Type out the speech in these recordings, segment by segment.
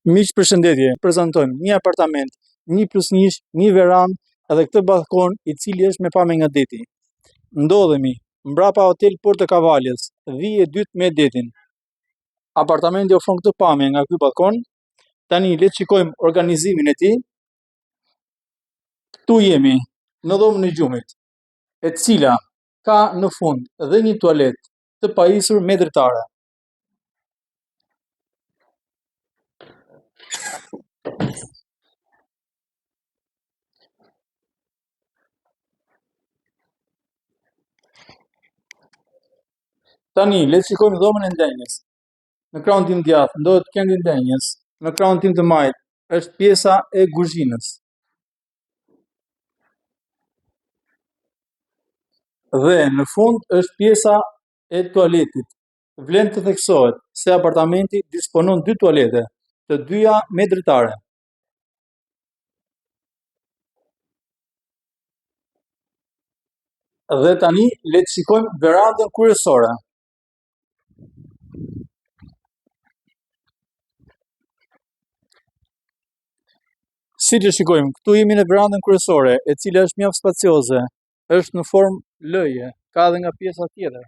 Miq, përshëndetje, prezantojmë një apartament, 1+1, një verandë edhe këtë balkon i cili është me pamje nga deti. Ndodhemi mbrapa Hotel Portokavales, vije e dytë me detin. Apartamenti ofron këtë pamje nga ky balkon. Tani le të shikojmë organizimin e tij. Ktu jemi në dhomën e gjumit, e cila ka në fund dhe një tualet të pajisur me dritare. Tani le të shikojmë dhomën e ndenjës. Në krahun tim djathtë ndodhet kendi i ndenjës. Në krahun tim të majt është pjesa e kuzhinës. Dhe në fund është pjesa e tualetit. Vlen të theksohet se apartamenti disponon 2 tualete, të dyja me dritare. Dhe tani le të shikojmë verandën kryesore. Siç e shikojmë, këtu jemi në verandën kryesore, e cila është mjaft spacioze, është në formë lëje, ka edhe nga pjesa tjetër.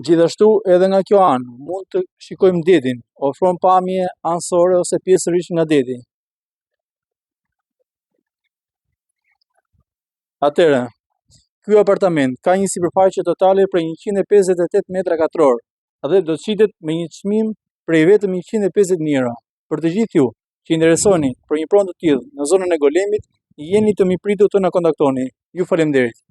Gjithashtu edhe nga kjo anë mund të shikojmë detin, ofron pamje anësore ose pjesërisht nga deti. Atëherë, ky apartament ka një sipërfaqe totale prej 158 metra katror dhe do të shitet me një çmim prej vetëm 150 mijëra. Për të gjithë ju që interesoni për një pronë të tillë në zonën e Golemit, jeni të mipritur të na kontaktoni. Ju faleminderit.